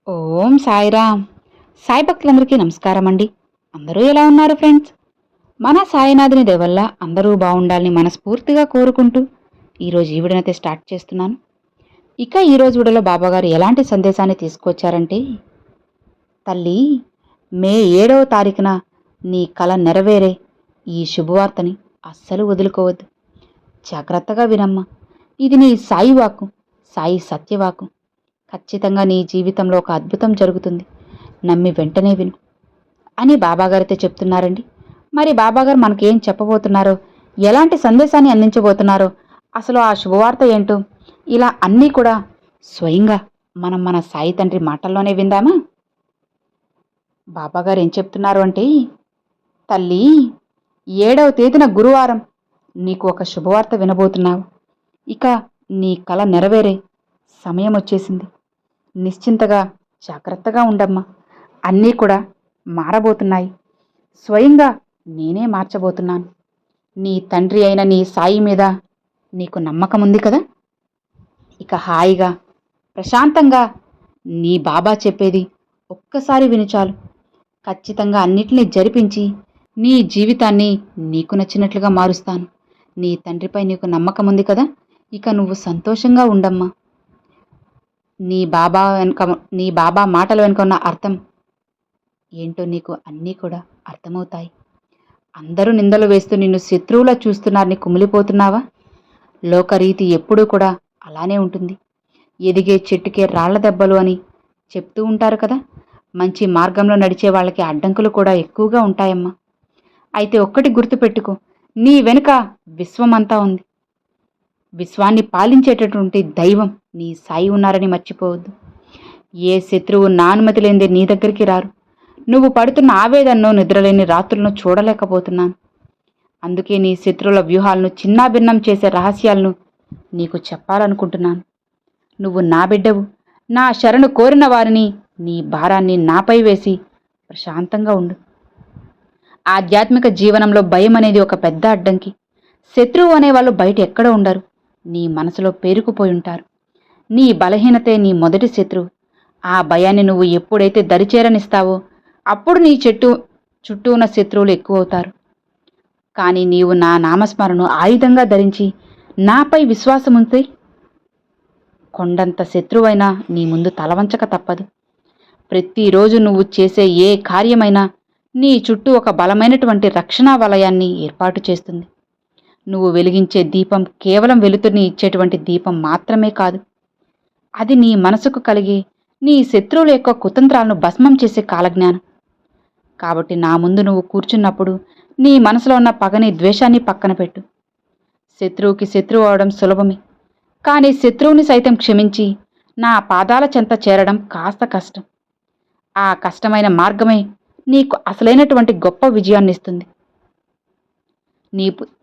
ఓం సాయిరామ్. సాయి భక్తులందరికీ నమస్కారం అండి. అందరూ ఎలా ఉన్నారు ఫ్రెండ్స్? మన సాయినాథుని దయ వల్ల అందరూ బాగుండాలని మనస్ఫూర్తిగా కోరుకుంటూ ఈరోజు ఈ వీడియోనైతే స్టార్ట్ చేస్తున్నాను. ఇక ఈరోజు వీడియోలో బాబాగారు ఎలాంటి సందేశాన్ని తీసుకొచ్చారంటే, తల్లి, మే 7వ తారీఖున నీ కల నెరవేరే ఈ శుభవార్తని అస్సలు వదులుకోవద్దు. జాగ్రత్తగా వినమ్మా. ఇది నీ సాయి వాక్కు, సాయి సత్యవాక్కు. ఖచ్చితంగా నీ జీవితంలో ఒక అద్భుతం జరుగుతుంది. నమ్మి వెంటనే విను అని బాబాగారైతే చెప్తున్నారండి. మరి బాబాగారు మనకేం చెప్పబోతున్నారో, ఎలాంటి సందేశాన్ని అందించబోతున్నారో, అసలు ఆ శుభవార్త ఏంటో, ఇలా అన్నీ కూడా స్వయంగా మనం మన సాయి తండ్రి మాటల్లోనే విందామా? బాబాగారు ఏం చెప్తున్నారు అంటే, తల్లి, 7వ తేదీన గురువారం నీకు ఒక శుభవార్త వినబోతున్నావు. ఇక నీ కల నెరవేరే సమయం వచ్చేసింది. నిశ్చింతగా జాగ్రత్తగా ఉండమ్మా. అన్నీ కూడా మారబోతున్నాయి. స్వయంగా నేనే మార్చబోతున్నాను. నీ తండ్రి అయిన నీ సాయి మీద నీకు నమ్మకం ఉంది కదా? ఇక హాయిగా ప్రశాంతంగా నీ బాబా చెప్పేది ఒక్కసారి విను చాలు. ఖచ్చితంగా అన్నిటినీ జరిపించి నీ జీవితాన్ని నీకు నచ్చినట్లుగా మారుస్తాను. నీ తండ్రిపై నీకు నమ్మకం ఉంది కదా? ఇక నువ్వు సంతోషంగా ఉండమ్మా. నీ బాబా మాటల వెనుక ఉన్న అర్థం ఏంటో నీకు అన్నీ కూడా అర్థమవుతాయి. అందరూ నిందలు వేస్తూ నిన్ను శత్రువులా చూస్తున్నారని కుమిలిపోతున్నావా? లోకరీతి ఎప్పుడూ కూడా అలానే ఉంటుంది. ఎదిగే చెట్టుకే రాళ్ల దెబ్బలు అని చెప్తూ ఉంటారు కదా. మంచి మార్గంలో నడిచే వాళ్ళకి అడ్డంకులు కూడా ఎక్కువగా ఉంటాయమ్మా. అయితే ఒక్కటి గుర్తుపెట్టుకో, నీ వెనుక విశ్వమంతా ఉంది. విశ్వాన్ని పాలించేటటువంటి దైవం నీ సాయి ఉన్నారని మర్చిపోవద్దు. ఏ శత్రువు నా అనుమతి లేనిదే నీ దగ్గరికి రారు. నువ్వు పడుతున్న ఆవేదనను, నిద్రలేని రాత్రులను చూడలేకపోతున్నాను. అందుకే నీ శత్రువుల వ్యూహాలను చిన్నాభిన్నం చేసే రహస్యాలను నీకు చెప్పాలనుకుంటున్నాను. నువ్వు నా బిడ్డవు. నా శరణు కోరిన వారిని, నీ భారాన్ని నాపై వేసి ప్రశాంతంగా ఉండు. ఆధ్యాత్మిక జీవనంలో భయం అనేది ఒక పెద్ద అడ్డంకి. శత్రువు అనేవాళ్ళు బయట ఎక్కడ ఉండరు, నీ మనసులో పేరుకుపోయి ఉంటారు. నీ బలహీనతే నీ మొదటి శత్రువు. ఆ భయాన్ని నువ్వు ఎప్పుడైతే దరిచేరనిస్తావో అప్పుడు నీ చుట్టూ ఉన్న శత్రువులు ఎక్కువవుతారు. కానీ నీవు నా నామస్మరణను ఆయుధంగా ధరించి నాపై విశ్వాసముంచి కొండంత శత్రువైనా నీ ముందు తలవంచక తప్పదు. ప్రతిరోజు నువ్వు చేసే ఏ కార్యమైనా నీ చుట్టూ ఒక బలమైనటువంటి రక్షణా వలయాన్ని ఏర్పాటు చేస్తుంది. నువ్వు వెలిగించే దీపం కేవలం వెలుతురిని ఇచ్చేటువంటి దీపం మాత్రమే కాదు, అది నీ మనసుకు కలిగి నీ శత్రువుల యొక్క కుతంత్రాలను భస్మం చేసే కాలజ్ఞానం. కాబట్టి నా ముందు నువ్వు కూర్చున్నప్పుడు నీ మనసులో ఉన్న పగని, ద్వేషాన్ని పక్కన పెట్టు. శత్రువుకి శత్రువు అవడం సులభమే, కానీ శత్రువుని సైతం క్షమించి నా పాదాల చెంత చేరడం కాస్త కష్టం. ఆ కష్టమైన మార్గమే నీకు అసలైనటువంటి గొప్ప విజయాన్నిస్తుంది.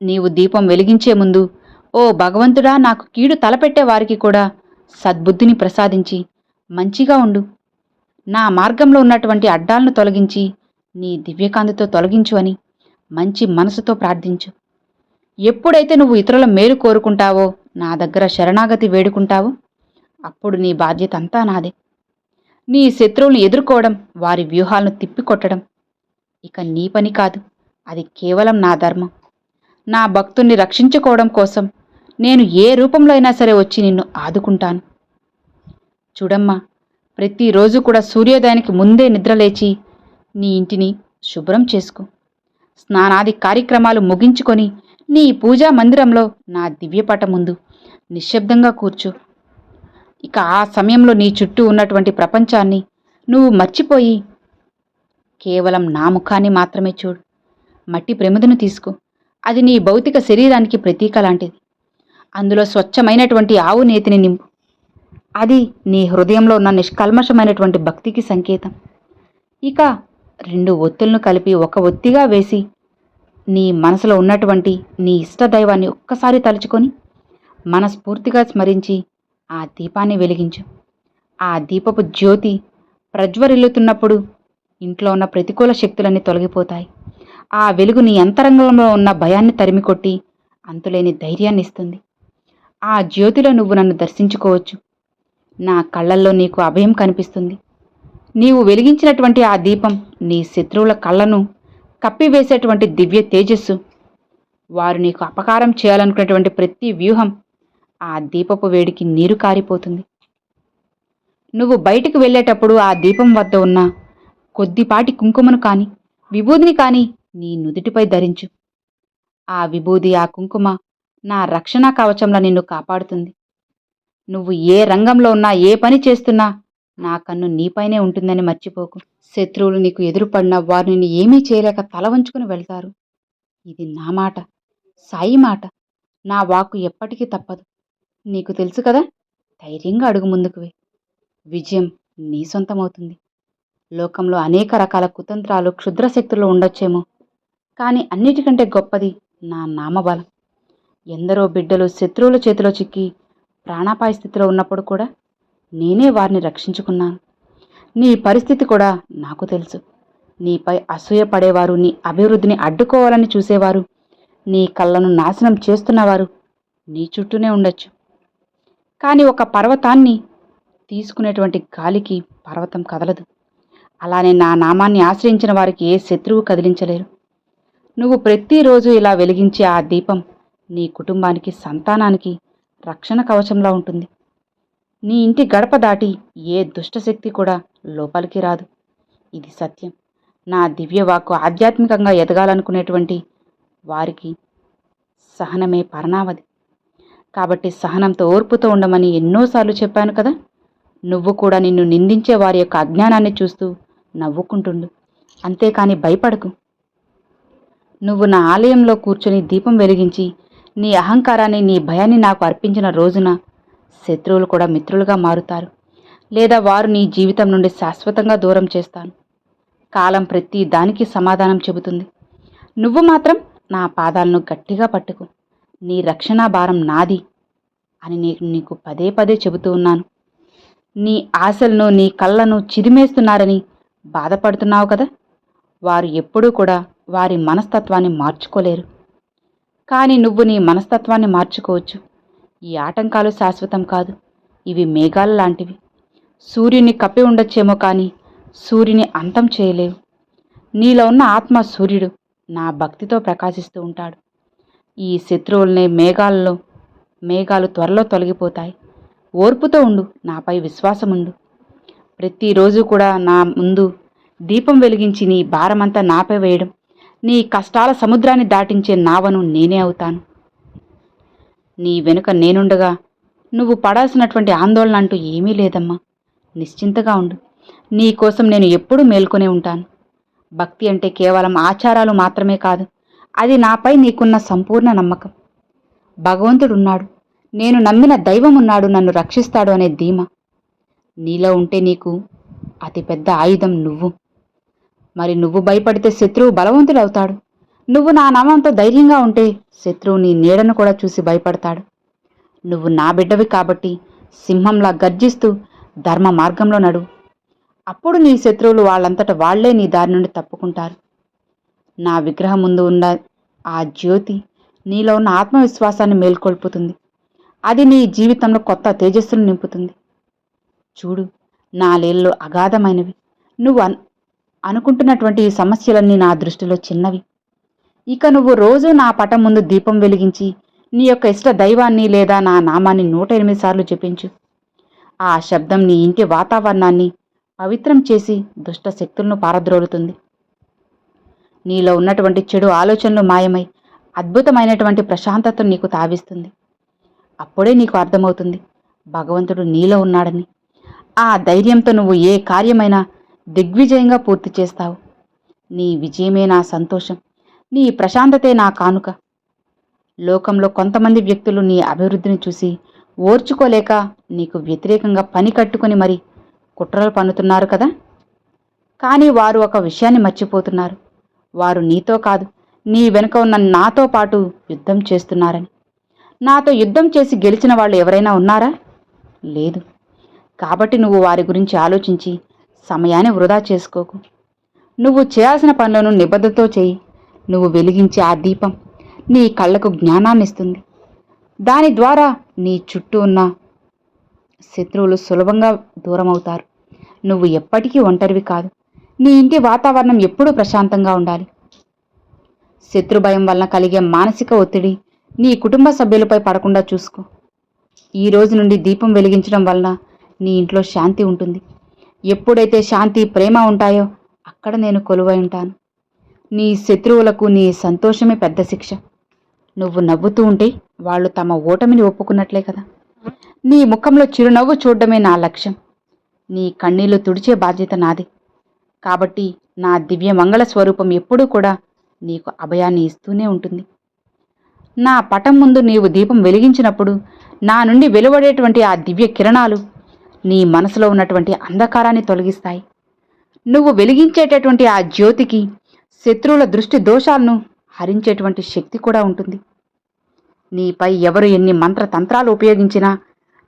నీవు దీపం వెలిగించే ముందు, ఓ భగవంతుడా, నాకు కీడు తలపెట్టే వారికి కూడా సద్బుద్ధిని ప్రసాదించి మంచిగా ఉండు. నా మార్గంలో ఉన్నటువంటి అడ్డాలను తొలగించి నీ దివ్యకాంతితో తొలగించు అని మంచి మనసుతో ప్రార్థించు. ఎప్పుడైతే నువ్వు ఇతరుల మేలు కోరుకుంటావో, నా దగ్గర శరణాగతి వేడుకుంటావో, అప్పుడు నీ బాధ్యత అంతా నాదే. నీ శత్రువులను ఎదుర్కోవడం, వారి వ్యూహాలను తిప్పికొట్టడం ఇక నీ పని కాదు, అది కేవలం నా ధర్మం. నా భక్తుణ్ణి రక్షించుకోవడం కోసం నేను ఏ రూపంలో అయినా సరే వచ్చి నిన్ను ఆదుకుంటాను. చూడమ్మా, ప్రతిరోజు కూడా సూర్యోదయానికి ముందే నిద్రలేచి నీ ఇంటిని శుభ్రం చేసుకో. స్నానాది కార్యక్రమాలు ముగించుకొని నీ పూజా మందిరంలో నా దివ్యపటం ముందు నిశ్శబ్దంగా కూర్చో. ఇక ఆ సమయంలో నీ చుట్టూ ఉన్నటువంటి ప్రపంచాన్ని నువ్వు మర్చిపోయి కేవలం నా ముఖాన్ని మాత్రమే చూడు. మట్టి ప్రమిదను తీసుకో. అది నీ భౌతిక శరీరానికి ప్రతీక లాంటిది. అందులో స్వచ్ఛమైనటువంటి ఆవు నేతిని నింపు. అది నీ హృదయంలో ఉన్న నిష్కల్మషమైనటువంటి భక్తికి సంకేతం. ఇక 2 ఒత్తులను కలిపి ఒక ఒత్తిగా వేసి నీ మనసులో ఉన్నటువంటి నీ ఇష్టదైవాన్ని ఒక్కసారి తలుచుకొని మనస్ఫూర్తిగా స్మరించి ఆ దీపాన్ని వెలిగించు. ఆ దీపపు జ్యోతి ప్రజ్వరిల్లుతున్నప్పుడు ఇంట్లో ఉన్న ప్రతికూల శక్తులన్నీ తొలగిపోతాయి. ఆ వెలుగు నీ అంతరంగంలో ఉన్న భయాన్ని తరిమికొట్టి అంతులేని ధైర్యాన్ని ఇస్తుంది. ఆ జ్యోతిలో నువ్వు నన్ను దర్శించుకోవచ్చు. నా కళ్ళల్లో నీకు అభయం కనిపిస్తుంది. నీవు వెలిగించినటువంటి ఆ దీపం నీ శత్రువుల కళ్ళను కప్పివేసేటువంటి దివ్య తేజస్సు. వారు నీకు అపకారం చేయాలనుకునేటువంటి ప్రతి వ్యూహం ఆ దీపపు వేడికి నీరు కారిపోతుంది. నువ్వు బయటికి వెళ్ళేటప్పుడు ఆ దీపం వద్ద ఉన్న కొద్దిపాటి కుంకుమను కాని విభూదిని కాని నీ నుదుటిపై ధరించు. ఆ విభూది, ఆ కుంకుమ నా రక్షణ కవచంలా నిన్ను కాపాడుతుంది. నువ్వు ఏ రంగంలో ఉన్నా, ఏ పని చేస్తున్నా నా కన్ను నీపైనే ఉంటుందని మర్చిపోకు. శత్రువులు నీకు ఎదురుపడినా వారు నిన్ను ఏమీ చేయలేక తల వంచుకుని వెళ్తారు. ఇది నా మాట, సాయి మాట. నా వాక్కు ఎప్పటికీ తప్పదు. నీకు తెలుసు కదా. ధైర్యంగా అడుగు ముందుకువే. విజయం నీ సొంతమవుతుంది. లోకంలో అనేక రకాల కుతంత్రాలు, క్షుద్రశక్తులు ఉండొచ్చేమో, కానీ అన్నిటికంటే గొప్పది నా నామబలం. ఎందరో బిడ్డలు శత్రువుల చేతిలో చిక్కి ప్రాణాపాయ స్థితిలో ఉన్నప్పుడు కూడా నేనే వారిని రక్షించుకున్నాను. నీ పరిస్థితి కూడా నాకు తెలుసు. నీపై అసూయపడేవారు, నీ అభివృద్ధిని అడ్డుకోవాలని చూసేవారు, నీ కళ్ళను నాశనం చేస్తున్నవారు నీ చుట్టూనే ఉండొచ్చు. కానీ ఒక పర్వతాన్ని తీసుకునేటువంటి గాలికి పర్వతం కదలదు. అలానే నా నామాన్ని ఆశ్రయించిన వారికి ఏ శత్రువు కదిలించలేరు. నువ్వు ప్రతిరోజు ఇలా వెలిగించే ఆ దీపం నీ కుటుంబానికి, సంతానానికి రక్షణ కవచంలా ఉంటుంది. నీ ఇంటి గడప దాటి ఏ దుష్టశక్తి కూడా లోపలికి రాదు. ఇది సత్యం. నా దివ్యవాక్కు ఆధ్యాత్మికంగా ఎదగాలనుకునేటువంటి వారికి సహనమే పరమావధి. కాబట్టి సహనంతో, ఓర్పుతో ఉండమని ఎన్నోసార్లు చెప్పాను కదా. నువ్వు కూడా నిన్ను నిందించే వారి యొక్క అజ్ఞానాన్ని చూస్తూ నవ్వుకుంటుండు. అంతేకాని భయపడకు. నువ్వు నా ఆలయంలో కూర్చొని దీపం వెలిగించి నీ అహంకారాన్ని, నీ భయాన్ని నాకు అర్పించిన రోజున శత్రువులు కూడా మిత్రులుగా మారుతారు, లేదా వారు నీ జీవితం నుండి శాశ్వతంగా దూరం చేస్తాను. కాలం ప్రతి దానికి సమాధానం చెబుతుంది. నువ్వు మాత్రం నా పాదాలను గట్టిగా పట్టుకు. నీ రక్షణ భారం నాది అని నీకు పదే పదే చెబుతూ ఉన్నాను. నీ ఆశలను, నీ కళ్ళను చిరిమేస్తున్నారని బాధపడుతున్నావు కదా. వారు ఎప్పుడూ కూడా వారి మనస్తత్వాన్ని మార్చుకోలేరు. కానీ నువ్వు నీ మనస్తత్వాన్ని మార్చుకోవచ్చు. ఈ ఆటంకాలు శాశ్వతం కాదు. ఇవి మేఘాలు లాంటివి. సూర్యుని కప్పి ఉండొచ్చేమో కానీ సూర్యుని అంతం చేయలేవు. నీలో ఉన్న ఆత్మ సూర్యుడు నా భక్తితో ప్రకాశిస్తూ ఉంటాడు. ఈ శత్రువులనే మేఘాలు త్వరలో తొలగిపోతాయి. ఓర్పుతో ఉండు, నాపై విశ్వాసముండు. ప్రతిరోజు కూడా నా ముందు దీపం వెలిగించి నీ భారమంతా నాపై వేయడం, నీ కష్టాల సముద్రాన్ని దాటించే నావను నేనే అవుతాను. నీ వెనుక నేనుండగా నువ్వు పడాల్సినటువంటి ఆందోళన అంటూ ఏమీ లేదమ్మా. నిశ్చింతగా ఉండు. నీ కోసం నేను ఎప్పుడూ మేల్కొనే ఉంటాను. భక్తి అంటే కేవలం ఆచారాలు మాత్రమే కాదు. అది నాపై నీకున్న సంపూర్ణ నమ్మకం. భగవంతుడున్నాడు, నేను నమ్మిన దైవం ఉన్నాడు, నన్ను రక్షిస్తాడు అనే ధీమా నీలో ఉంటే నీకు అతిపెద్ద ఆయుధం నువ్వు. మరి నువ్వు భయపడితే శత్రువు బలవంతుడవుతాడు. నువ్వు నా నామంతో ధైర్యంగా ఉంటే శత్రువు నీ నీడను కూడా చూసి భయపడతాడు. నువ్వు నా బిడ్డవి కాబట్టి సింహంలా గర్జిస్తూ ధర్మ మార్గంలో నడువు. అప్పుడు నీ శత్రువులు వాళ్ళంతట వాళ్లే నీ దారి నుండి తప్పుకుంటారు. నా విగ్రహం ముందు ఉన్న ఆ జ్యోతి నీలో ఉన్న ఆత్మవిశ్వాసాన్ని మేల్కొల్పుతుంది. అది నీ జీవితంలో కొత్త తేజస్సును నింపుతుంది. చూడు, నా లీలలు అగాధమైనవి. నువ్వు అనుకుంటున్నటువంటి ఈ సమస్యలన్నీ నా దృష్టిలో చిన్నవి. ఇక నువ్వు రోజు నా పటం ముందు దీపం వెలిగించి నీ యొక్క ఇష్ట దైవాన్ని లేదా నా నామాన్ని 108 సార్లు జపించు. ఆ శబ్దం నీ ఇంటి వాతావరణాన్ని పవిత్రం చేసి దుష్ట శక్తులను పారద్రోలుతుంది. నీలో ఉన్నటువంటి చెడు ఆలోచనలు మాయమై అద్భుతమైనటువంటి ప్రశాంతతను నీకు తావిస్తుంది. అప్పుడే నీకు అర్థమవుతుంది భగవంతుడు నీలో ఉన్నాడని. ఆ ధైర్యంతో నువ్వు ఏ కార్యమైనా దిగ్విజయంగా పూర్తి చేస్తావు. నీ విజయమే నా సంతోషం, నీ ప్రశాంతతే నా కానుక. లోకంలో కొంతమంది వ్యక్తులు నీ అభివృద్ధిని చూసి ఓర్చుకోలేక నీకు వ్యతిరేకంగా పని కట్టుకుని మరి కుట్రలు పన్నుతున్నారు కదా. కానీ వారు ఒక విషయాన్ని మర్చిపోతున్నారు. వారు నీతో కాదు, నీ వెనుక ఉన్న నాతో పాటు యుద్ధం చేస్తున్నారని. నాతో యుద్ధం చేసి గెలిచిన వాళ్ళు ఎవరైనా ఉన్నారా? లేదు. కాబట్టి నువ్వు వారి గురించి ఆలోచించి సమయాన్ని వృధా చేసుకోకు. నువ్వు చేయాల్సిన పనులను నిబద్ధతతో చేయి. నువ్వు వెలిగించే ఆ దీపం నీ కళ్ళకు జ్ఞానాన్నిస్తుంది. దాని ద్వారా నీ చుట్టూ ఉన్న శత్రువులు సులభంగా దూరమవుతారు. నువ్వు ఎప్పటికీ ఒంటరివి కాదు. నీ ఇంటి వాతావరణం ఎప్పుడూ ప్రశాంతంగా ఉండాలి. శత్రుభయం వలన కలిగే మానసిక ఒత్తిడి నీ కుటుంబ సభ్యులపై పడకుండా చూసుకో. ఈ రోజు నుండి దీపం వెలిగించడం వలన నీ ఇంట్లో శాంతి ఉంటుంది. ఎప్పుడైతే శాంతి, ప్రేమ ఉంటాయో అక్కడ నేను కొలువై ఉంటాను. నీ శత్రువులకు నీ సంతోషమే పెద్ద శిక్ష. నువ్వు నవ్వుతూ ఉంటే వాళ్ళు తమ ఓటమిని ఒప్పుకున్నట్లే కదా. నీ ముఖంలో చిరునవ్వు చూడడమే నా లక్ష్యం. నీ కన్నీళ్లు తుడిచే బాధ్యత నాది. కాబట్టి నా దివ్య మంగళ స్వరూపం ఎప్పుడూ కూడా నీకు అభయాన్ని ఇస్తూనే ఉంటుంది. నా పటం ముందు నీవు దీపం వెలిగించినప్పుడు నా నుండి వెలువడేటువంటి ఆ దివ్య కిరణాలు నీ మనసులో ఉన్నటువంటి అంధకారాన్ని తొలగిస్తాయి. నువ్వు వెలిగించేటటువంటి ఆ జ్యోతికి శత్రువుల దృష్టి దోషాలను హరించేటువంటి శక్తి కూడా ఉంటుంది. నీపై ఎవరు ఎన్ని మంత్రతంత్రాలు ఉపయోగించినా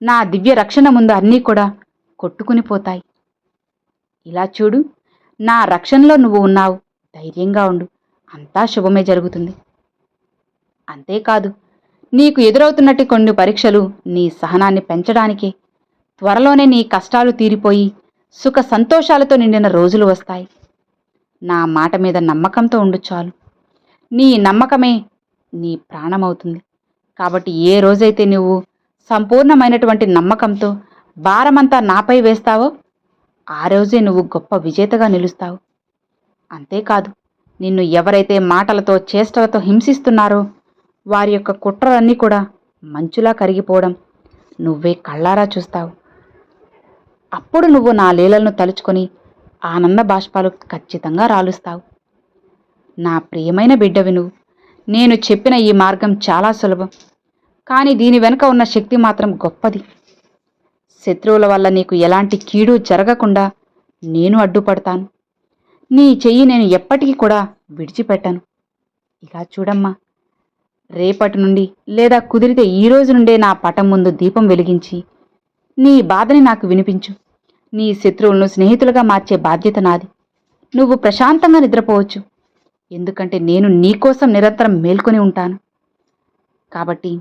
నా దివ్య రక్షణ ముందు అన్నీ కూడా కొట్టుకుని పోతాయి. ఇలా చూడు, నా రక్షణలో నువ్వు ఉన్నావు. ధైర్యంగా ఉండు, అంతా శుభమే జరుగుతుంది. అంతేకాదు, నీకు ఎదురవుతున్నట్టు కొన్ని పరీక్షలు నీ సహనాన్ని పెంచడానికే. త్వరలోనే నీ కష్టాలు తీరిపోయి సుఖ సంతోషాలతో నిండిన రోజులు వస్తాయి. నా మాట మీద నమ్మకంతో ఉండు చాలు. నీ నమ్మకమే నీ ప్రాణమవుతుంది. కాబట్టి ఏ రోజైతే నువ్వు సంపూర్ణమైనటువంటి నమ్మకంతో భారమంతా నాపై వేస్తావో ఆ రోజే నువ్వు గొప్ప విజేతగా నిలుస్తావు. అంతేకాదు, నిన్ను ఎవరైతే మాటలతో, చేష్టలతో హింసిస్తున్నారో వారి యొక్క కుట్రలన్నీ కూడా మంచులా కరిగిపోవడం నువ్వే కళ్ళారా చూస్తావు. అప్పుడు నువ్వు నా లీలలను తలుచుకొని ఆనంద బాష్పాలు ఖచ్చితంగా రాలుస్తావు. నా ప్రియమైన బిడ్డవి నువ్వు. నేను చెప్పిన ఈ మార్గం చాలా సులభం, కానీ దీని వెనుక ఉన్న శక్తి మాత్రం గొప్పది. శత్రువుల వల్ల నీకు ఎలాంటి కీడు జరగకుండా నేను అడ్డుపడతాను. నీ చెయ్యి నేను ఎప్పటికీ కూడా విడిచిపెట్టను. ఇలా చూడమ్మా, రేపటి నుండి లేదా కుదిరితే ఈ రోజు నుండే నా పటం ముందు దీపం వెలిగించి నీ బాధని నాకు వినిపించు. నీ శత్రువులను స్నేహితులుగా మార్చే బాధ్యత నాది. నువ్వు ప్రశాంతంగా నిద్రపోవచ్చు, ఎందుకంటే నేను నీకోసం నిరంతరం మేల్కొని ఉంటాను. కాబట్టి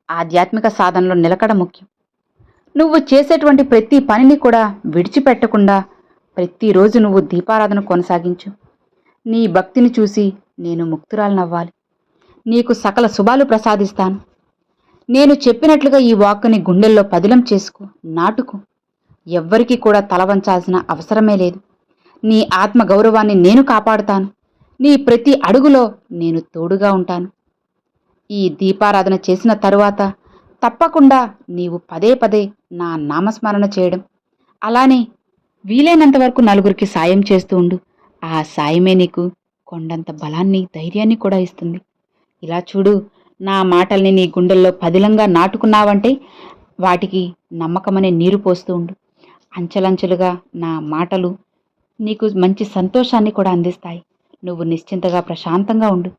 ఆధ్యాత్మిక సాధనలో నిలకడ ముఖ్యం. నువ్వు చేసేటువంటి ప్రతి పనిని కూడా విడిచిపెట్టకుండా ప్రతిరోజు నువ్వు దీపారాధన కొనసాగించు. నీ భక్తిని చూసి నేను ముక్తురాలనవ్వాలి. నీకు సకల శుభాలు ప్రసాదిస్తాను. నేను చెప్పినట్లుగా ఈ వాక్కుని గుండెల్లో పదిలం చేసుకో, నాటుకో. ఎవ్వరికీ కూడా తల వంచాల్సిన అవసరమే లేదు. నీ ఆత్మ గౌరవాన్ని నేను కాపాడుతాను. నీ ప్రతి అడుగులో నేను తోడుగా ఉంటాను. ఈ దీపారాధన చేసిన తరువాత తప్పకుండా నీవు పదే పదే నా నామస్మరణ చేయడం, అలానే వీలైనంత వరకు నలుగురికి సాయం చేస్తూ ఉండు. ఆ సాయమే నీకు కొండంత బలాన్ని, ధైర్యాన్ని కూడా ఇస్తుంది. ఇలా చూడు, నా మాటల్ని నీ గుండెల్లో పదిలంగా నాటుకున్నావంటే వాటికి నమ్మకమనే నీరు పోస్తూ ఉండు. అంచెలంచెలుగా నా మాటలు నీకు మంచి సంతోషాన్ని కూడా అందిస్తాయి. నువ్వు నిశ్చింతగా, ప్రశాంతంగా ఉండు.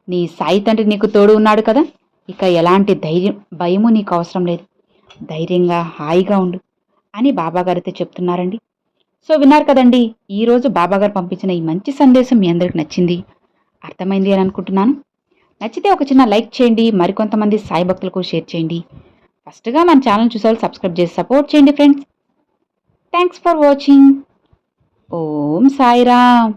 నీ సాయి తండ్రి నీకు తోడు ఉన్నాడు కదా. ఇక ఎలాంటి భయము నీకు అవసరం లేదు. ధైర్యంగా, హాయిగా ఉండు అని బాబాగారైతే చెప్తున్నారండి. సో విన్నారు కదండి, ఈరోజు బాబాగారు పంపించిన ఈ మంచి సందేశం మీ అందరికి నచ్చింది, అర్థమైంది అని అనుకుంటున్నాను. నచ్చితే ఒక చిన్న లైక్ చేయండి, మరికొంతమంది సాయి భక్తులకు షేర్ చేయండి. ఫస్ట్గా మన ఛానల్ చూసే వాళ్ళు సబ్స్క్రైబ్ చేసి సపోర్ట్ చేయండి friends. Thanks for watching. Om Sairam.